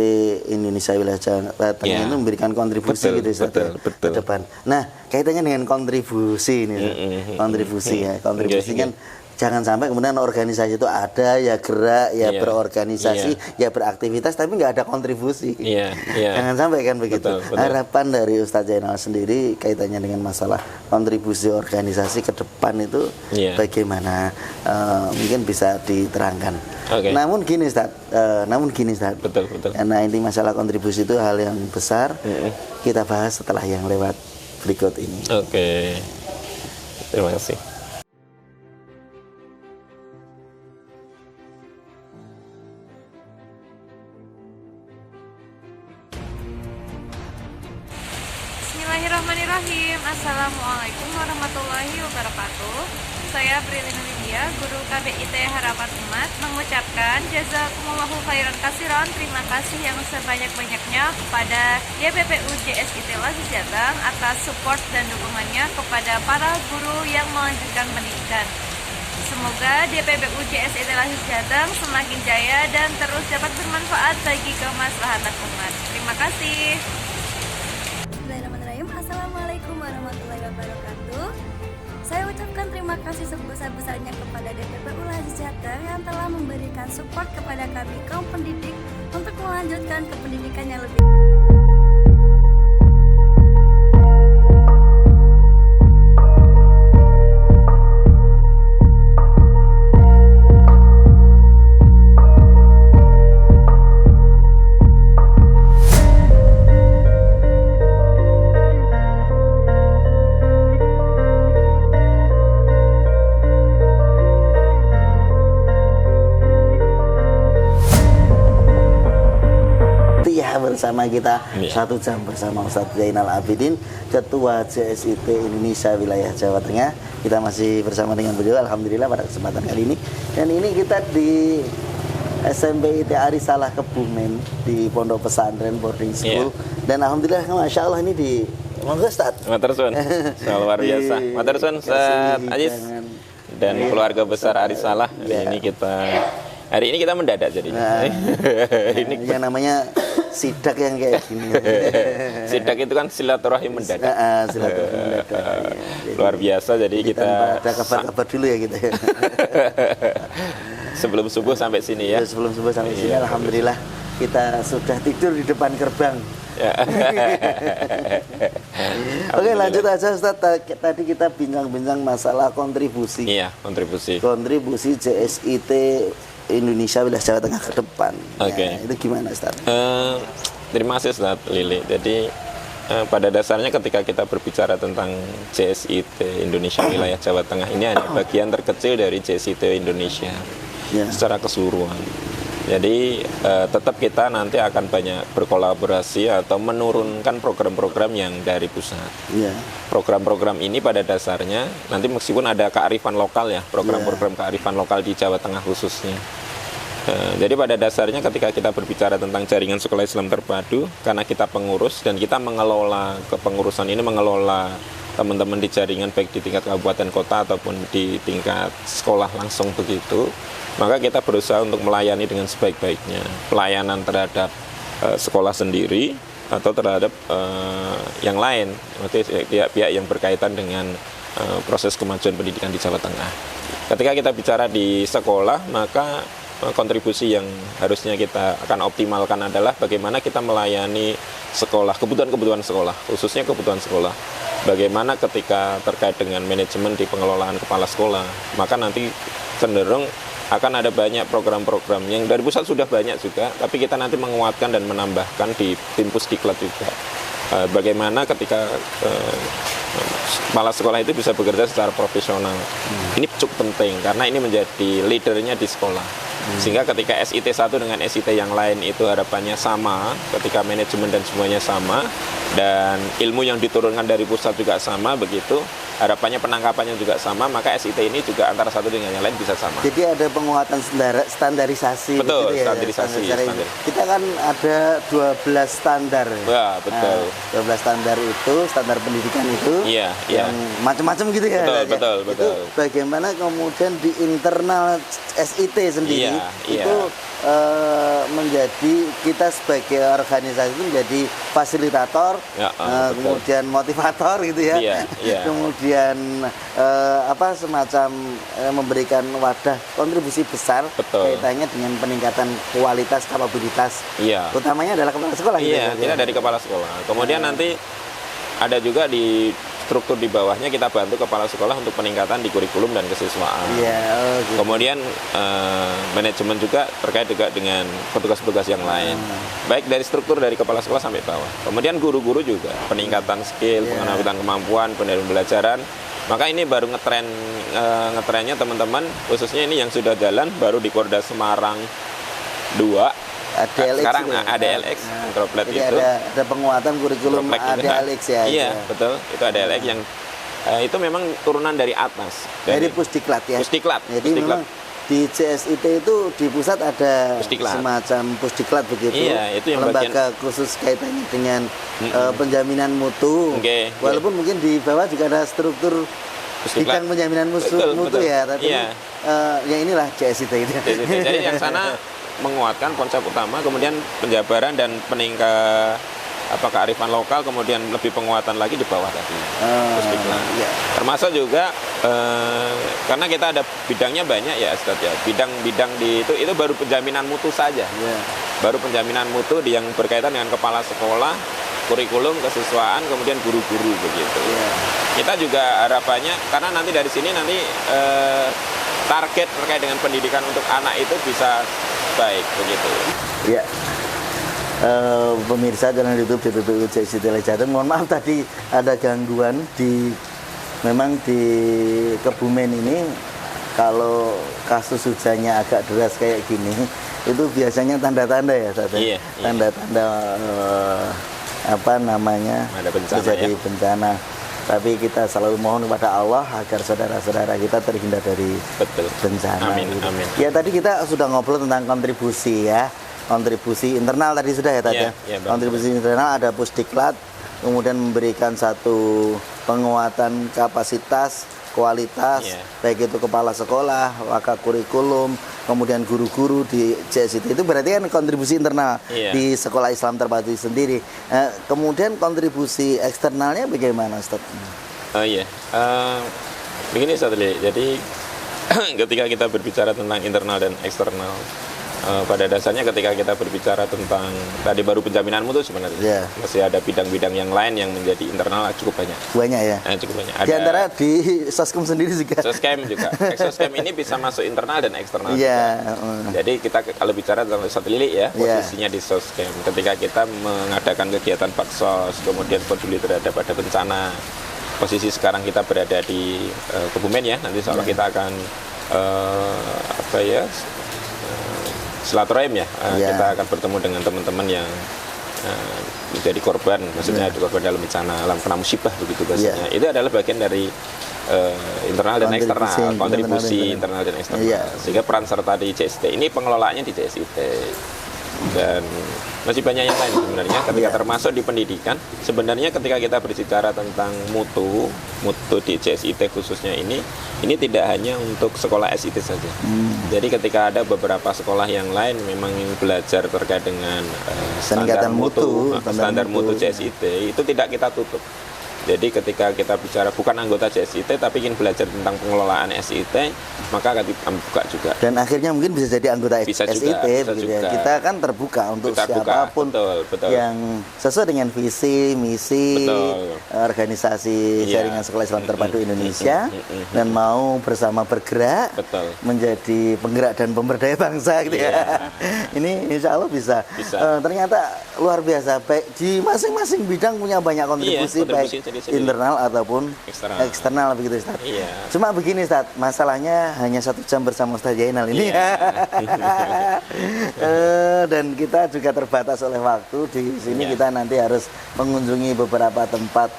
Indonesia Wilayah Jawa Tengah itu memberikan kontribusi ke depan. Nah kaitannya dengan kontribusi ini, kontribusi kan jangan sampai kemudian organisasi itu ada ya gerak ya berorganisasi ya beraktivitas tapi nggak ada kontribusi. Jangan sampai kan begitu. Harapan dari Ustadz Zainal sendiri kaitannya dengan masalah kontribusi organisasi ke depan itu bagaimana, mungkin bisa diterangkan. Namun gini Ustadz, betul. Karena inti masalah kontribusi itu hal yang besar. Kita bahas setelah yang lewat berikut ini. Terima kasih. Bismillahirrahmanirrahim. Assalamualaikum warahmatullahi wabarakatuh. Saya Brilina Lydia, guru KBIT Harapan Umat, mengucapkan jazakumullahu khairan katsiran, terima kasih yang sebanyak-banyaknya kepada YPPU JSIT Lasis Jateng atas support dan dukungannya kepada para guru yang melanjutkan pendidikan. Semoga DPPU JSIT Lasis Jateng semakin jaya dan terus dapat bermanfaat bagi kemaslahatan umat. Terima kasih. Bismillahirrahmanirrahim. Assalamualaikum warahmatullahi wabarakatuh. Saya ucapkan terima kasih sebesar-besarnya kepada DPPU Lasis Jateng yang telah memberikan support kepada kami kaum pendidik untuk melanjutkan ke pendidikan yang lebih. Bersama kita 1 jam bersama Ustadz Zainal Abidin, Ketua JSIT Indonesia Wilayah Jawa Tengah. Kita masih bersama dengan beliau, alhamdulillah pada kesempatan kali ini. Dan ini kita di SMP IT Arisalah Kebumen di Pondok Pesantren Boarding School. Dan alhamdulillah, masya Allah ini di monggo Ustadz. Matursun, luar biasa. Matursun Ustadz Ajis dan keluarga besar Arisalah. Hari ini kita mendadak jadinya. Ini yang namanya sidak yang kayak gini. Sidak itu kan silaturahim mendadak. Silaturahim mendadak. Luar biasa, jadi kita ada kabar-kabar dulu ya kita. Sebelum subuh sampai sini ya. Sebelum subuh sampai sini, alhamdulillah kita sudah tidur di depan gerbang. Oke, lanjut aja Ustaz. Tadi kita bincang-bincang masalah kontribusi. Iya, kontribusi. Kontribusi JSIT Indonesia Wilayah Jawa Tengah ke depan. Oke. Ya, itu gimana Ustaz? Terima kasih Ustaz Lili. Jadi pada dasarnya ketika kita berbicara tentang JSIT Indonesia Wilayah Jawa Tengah, ini hanya bagian terkecil dari JSIT Indonesia secara keseluruhan. Jadi tetap kita nanti akan banyak berkolaborasi atau menurunkan program-program yang dari pusat. Program-program ini pada dasarnya nanti meskipun ada kearifan lokal ya, program-program kearifan lokal di Jawa Tengah khususnya. Jadi pada dasarnya ketika kita berbicara tentang jaringan sekolah Islam terpadu, karena kita pengurus dan kita mengelola kepengurusan ini, mengelola teman-teman di jaringan baik di tingkat kabupaten kota ataupun di tingkat sekolah langsung begitu, maka kita berusaha untuk melayani dengan sebaik-baiknya pelayanan terhadap sekolah sendiri atau terhadap yang lain, pihak-pihak yang berkaitan dengan proses kemajuan pendidikan di Jawa Tengah. Ketika kita bicara di sekolah, maka kontribusi yang harusnya kita akan optimalkan adalah bagaimana kita melayani sekolah, kebutuhan-kebutuhan sekolah, khususnya kebutuhan sekolah. Bagaimana ketika terkait dengan manajemen di pengelolaan kepala sekolah, maka nanti cenderung akan ada banyak program-program yang dari pusat sudah banyak juga, tapi kita nanti menguatkan dan menambahkan di tim pusdiklat juga. Bagaimana ketika kepala sekolah itu bisa bekerja secara profesional. Ini cukup penting karena ini menjadi leadernya di sekolah. Sehingga ketika SIT 1 dengan SIT yang lain itu harapannya sama, ketika manajemen dan semuanya sama, dan ilmu yang diturunkan dari pusat juga sama, begitu harapannya penangkapannya juga sama, maka SIT ini juga antara satu dengan yang lain bisa sama. Jadi ada penguatan standarisasi. Betul, gitu ya, standarisasi. Kita kan ada 12 standar. Ya, betul. 12 standar itu, standar pendidikan itu, yang macam-macam gitu ya. Betul. Itu bagaimana kemudian di internal SIT sendiri itu menjadi kita sebagai organisasi itu menjadi fasilitator, kemudian motivator gitu ya, kemudian semacam memberikan wadah kontribusi besar kaitannya dengan peningkatan kualitas kapabilitas, utamanya adalah kepala sekolah. Kita dari kepala sekolah. Kemudian nanti ada juga di struktur di bawahnya kita bantu kepala sekolah untuk peningkatan di kurikulum dan kesiswaan. Gitu. Kemudian manajemen juga terkait juga dengan petugas-petugas yang lain. Baik dari struktur dari kepala sekolah sampai bawah. Kemudian guru-guru juga peningkatan skill, peningkatan kemampuan, pembelajaran. Maka ini baru ngetrennya teman-teman, khususnya ini yang sudah jalan baru di Korda Semarang 2 ADLX sekarang itu. ADLX droplet Jadi itu ada penguatan kurikulum Droplet itu. ADLX ya. Iya, itu. betul. Itu ADLX yang itu memang turunan dari atas. Dari Pusdiklat ya. Pusdiklat. Jadi memang di CSIT itu di pusat ada Pusdiklat. semacam Pusdiklat begitu. Iya, itu yang lembaga khusus kaitannya dengan penjaminan mutu. Oke, Walaupun mungkin di bawah juga ada struktur Pusdiklat. bidang penjaminan mutu Betul. ya, tapi Iya. ya inilah CSIT itu. Jadi yang sana menguatkan konsep utama, kemudian penjabaran dan kearifan lokal, kemudian lebih penguatan lagi di bawah tadi. Pusdiklat. Iya. Termasuk juga karena kita ada bidangnya banyak ya Ustaz ya. Bidang-bidang di itu baru penjaminan mutu saja. Iya. Baru penjaminan mutu yang berkaitan dengan kepala sekolah, kurikulum, kesiswaan, kemudian guru-guru begitu. Iya. Kita juga harapannya karena nanti dari sini nanti target terkait dengan pendidikan untuk anak itu bisa baik begitu. Ya. Pemirsa channel YouTube DPPU CSIT Jateng, mohon maaf tadi ada gangguan memang di Kebumen ini. Kalau kasus hujannya agak deras kayak gini, itu biasanya tanda-tanda ya, Iya. tanda-tanda Ada bencana, terjadi ya. bencana. Tapi kita selalu mohon kepada Allah agar saudara-saudara kita terhindar dari bencana. Amin, amin. Ya, tadi kita sudah ngobrol tentang kontribusi ya. Kontribusi internal tadi sudah ya tadi ya. Kontribusi internal ada Pusdiklat, kemudian memberikan satu penguatan kapasitas, kualitas, baik itu kepala sekolah, wakil kurikulum, kemudian guru-guru di CSIT itu berarti kan kontribusi internal di sekolah Islam Terpadu sendiri. Kemudian kontribusi eksternalnya bagaimana, Ustaz? Begini Ustaz Li, jadi ketika kita berbicara tentang internal dan eksternal, pada dasarnya ketika kita berbicara tentang tadi baru penjaminan mutu sebenarnya masih ada bidang-bidang yang lain yang menjadi internal cukup banyak. Banyak ya? Cukup banyak. Di antara di Soskem sendiri juga. Soskem juga. Soskem ini bisa masuk internal dan eksternal. Iya. Jadi kita kalau bicara tentang Ustaz Lili ya, posisinya di Soskem. Ketika kita mengadakan kegiatan Baksos, kemudian peduli terhadap ada bencana, posisi sekarang kita berada di Kebumen ya. Nanti insya Allah kita akan silaturahim ya. Kita akan bertemu dengan teman-teman yang menjadi korban, maksudnya korban dalam bencana alam, kena musibah begitu bahasanya. Itu adalah bagian dari internal dan eksternal, kontribusi internal dan eksternal. Sehingga peran serta di CSIT ini pengelolaannya di CSIT. Dan masih banyak yang lain sebenarnya ketika termasuk di pendidikan. Sebenarnya ketika kita berbicara tentang mutu di CSIT khususnya ini tidak hanya untuk sekolah SIT saja. Jadi ketika ada beberapa sekolah yang lain memang ingin belajar terkait dengan standar mutu CSIT, itu tidak kita tutup. Jadi ketika kita bicara bukan anggota CSIT tapi ingin belajar tentang pengelolaan SIT, maka akan dibuka juga. Dan akhirnya mungkin bisa jadi anggota bisa SIT juga. Ya. Kita kan terbuka untuk siapapun yang sesuai dengan visi, misi, organisasi jaringan sekolah Islam Terpadu Indonesia dan mau bersama bergerak menjadi penggerak dan pemberdaya bangsa gitu ya. Ini insya Allah bisa. Ternyata luar biasa. Baik di masing-masing bidang punya banyak kontribusi baik internal ataupun eksternal begitu Ustaz. Cuma begini Ustaz, masalahnya hanya 1 jam bersama Ustaz Jainal ini. Dan kita juga terbatas oleh waktu. Di sini kita nanti harus mengunjungi beberapa tempat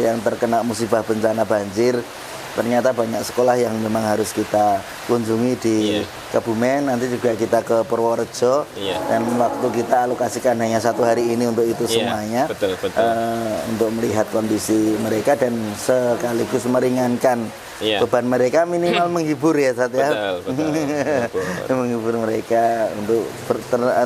yang terkena musibah bencana banjir. Ternyata banyak sekolah yang memang harus kita kunjungi di Kebumen. Nanti juga kita ke Purworejo dan waktu kita alokasikan hanya 1 hari ini untuk itu semuanya, untuk melihat kondisi mereka dan sekaligus meringankan beban mereka, minimal menghibur ya Ustaz ya. Menghibur mereka untuk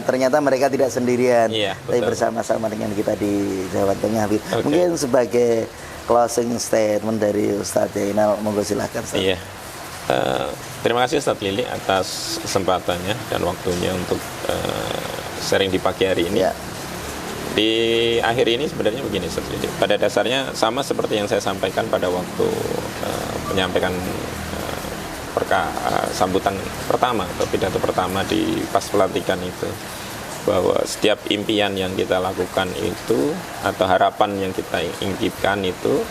ternyata mereka tidak sendirian, tapi bersama-sama dengan kita di Jawa Tengah. Mungkin sebagai closing statement dari Ustadz Jainal, monggo silakan Ustadz. Terima kasih Ustadz Lili atas kesempatannya dan waktunya untuk sharing di pagi hari ini. Di akhir ini sebenarnya begini Ustadz Lili, pada dasarnya sama seperti yang saya sampaikan pada waktu menyampaikan sambutan pertama atau pidato pertama di pas pelantikan itu, bahwa setiap impian yang kita lakukan itu atau harapan yang kita impikan itu,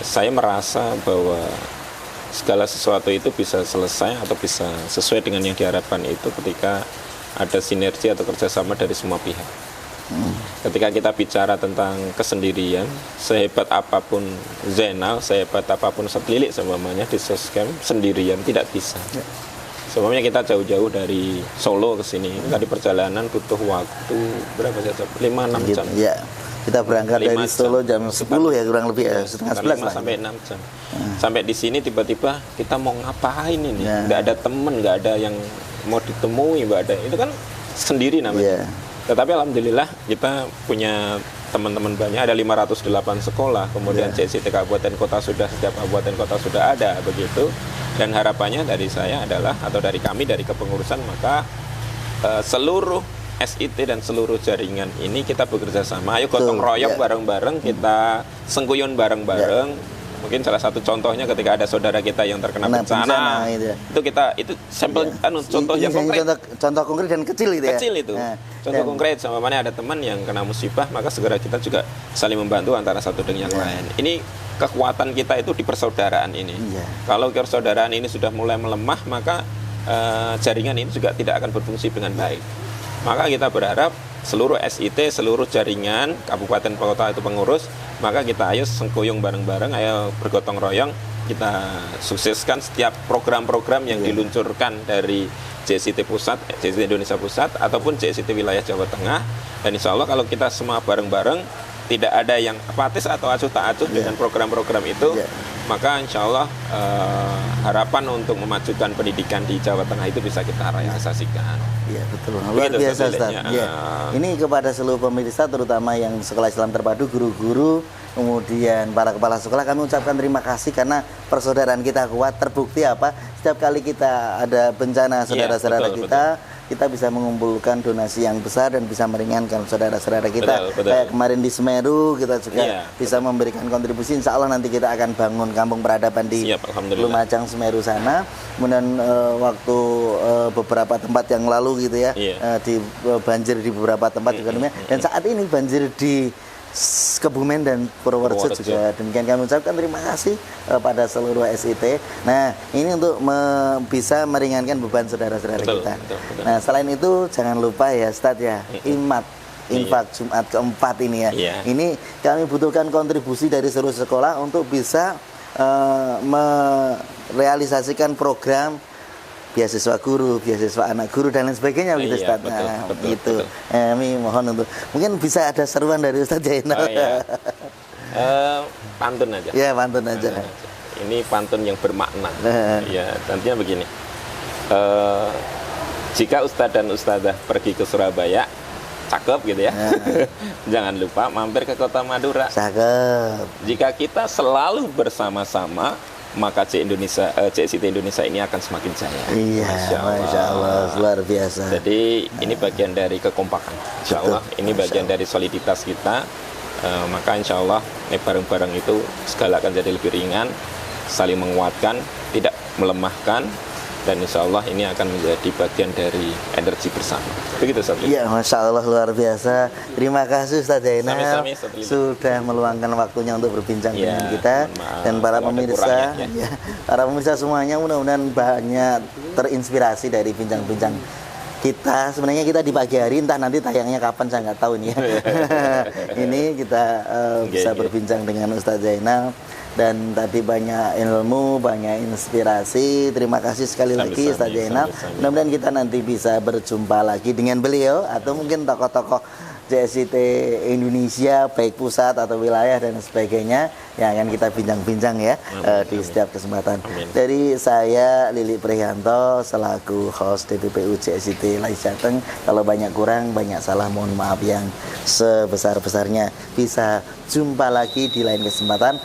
saya merasa bahwa segala sesuatu itu bisa selesai atau bisa sesuai dengan yang diharapkan itu ketika ada sinergi atau kerjasama dari semua pihak. Ketika kita bicara tentang kesendirian, sehebat apapun Zainal, sehebat apapun Lilik semuanya di Soscam sendirian tidak bisa. Semuanya kita jauh-jauh dari Solo ke sini. Tadi perjalanan butuh waktu berapa saja? 5-6 jam. Ya. Kita berangkat dari Solo jam 10 ya kurang lebih ya, setengah 11 lah. Sampai 6 jam. Sampai di sini tiba-tiba kita mau ngapain ini? Nggak ada temen, nggak ada yang mau ditemui, nggak ada. Itu kan sendiri namanya. Tetapi alhamdulillah kita punya teman-teman banyak, ada 508 sekolah, kemudian JCT Kabupaten Kota sudah, setiap kabupaten kota sudah ada begitu. Dan harapannya dari saya adalah, atau dari kami, dari kepengurusan, maka seluruh SIT dan seluruh jaringan ini kita bekerja sama. Ayo gotong royong bareng-bareng, kita sengkuyun bareng-bareng. Mungkin salah satu contohnya ketika ada saudara kita yang terkena bencana, itu sampel contoh yang konkret. Contoh konkret dan kecil itu ya. Kecil itu. Contoh konkret, sama mana ada teman yang kena musibah, maka segera kita juga saling membantu antara satu dengan yang lain. Ini kekuatan kita itu di persaudaraan ini. Kalau persaudaraan ini sudah mulai melemah, maka jaringan ini juga tidak akan berfungsi dengan baik. Maka kita berharap seluruh SIT, seluruh jaringan kabupaten kota itu pengurus, maka kita ayo sengkuyung bareng-bareng, ayo bergotong royong, kita sukseskan setiap program-program yang diluncurkan dari JCT Pusat, JCT Indonesia Pusat, ataupun JCT Wilayah Jawa Tengah. Dan insya Allah kalau kita semua bareng-bareng, tidak ada yang apatis atau acuh tak acuh dengan program-program itu, maka insya Allah harapan untuk memajukan pendidikan di Jawa Tengah itu bisa kita realisasikan. Iya betul, luar biasa Ustaz. Ini kepada seluruh pemirsa, terutama yang sekolah Islam terpadu, guru-guru, kemudian para kepala sekolah, kami ucapkan terima kasih karena persaudaraan kita kuat. Terbukti apa? Setiap kali kita ada bencana, saudara-saudara kita bisa mengumpulkan donasi yang besar dan bisa meringankan saudara-saudara kita. Kayak kemarin di Semeru kita juga bisa memberikan kontribusi. Insya Allah nanti kita akan bangun kampung peradaban di Lumajang Semeru sana. Kemudian waktu beberapa tempat yang lalu gitu ya, di banjir di beberapa tempat juga dan saat ini banjir di Kebumen dan Purworejo juga. Demikian kami ucapkan terima kasih pada seluruh SIT. Nah, ini untuk bisa meringankan beban saudara-saudara kita. Nah, selain itu jangan lupa ya Ustadz ya, infak Jumat keempat ini ya. Ini kami butuhkan kontribusi dari seluruh sekolah untuk bisa merealisasikan program beasiswa guru, beasiswa anak guru dan lain sebagainya gitu Ustaz. Betul. Kami mohon untuk mungkin bisa ada seruan dari Ustaz Zainal. Pantun aja. Ya, pantun aja. Ini pantun yang bermakna. Ya, nantinya begini. Jika Ustadz dan Ustadzah pergi ke Surabaya, cakep gitu ya. Jangan lupa mampir ke Kota Madura. Cakep. Jika kita selalu bersama-sama, maka JCT Indonesia ini akan semakin jaya. Iya, Masya Allah, luar biasa. Jadi ini bagian dari kekompakan. Insya Allah ini bagian dari soliditas kita. Maka insya Allah bareng-bareng itu segala akan jadi lebih ringan, saling menguatkan, tidak melemahkan. Dan insya Allah ini akan menjadi bagian dari energi bersama. Begitu Ustaz. Iya, Masya Allah luar biasa. Terima kasih Ustaz Zainal sudah meluangkan waktunya untuk berbincang dengan kita dan para pemirsa. Para pemirsa semuanya mudah-mudahan banyak terinspirasi dari bincang-bincang kita. Sebenarnya kita di pagi hari, entah nanti tayangnya kapan saya nggak tahu nih ya. Ini kita bisa berbincang dengan Ustaz Zainal. Dan tadi banyak ilmu, banyak inspirasi. Terima kasih sekali lagi Ustaz Zainal. Mudah-mudahan kita nanti bisa berjumpa lagi dengan beliau atau mungkin tokoh-tokoh JCT Indonesia baik pusat atau wilayah dan sebagainya yang akan kita bincang-bincang ya di setiap kesempatan. Dari saya Lilik Prihanto selaku host DPPU JCT Lai Jateng. Kalau banyak kurang, banyak salah, mohon maaf yang sebesar-besarnya. Bisa jumpa lagi di lain kesempatan.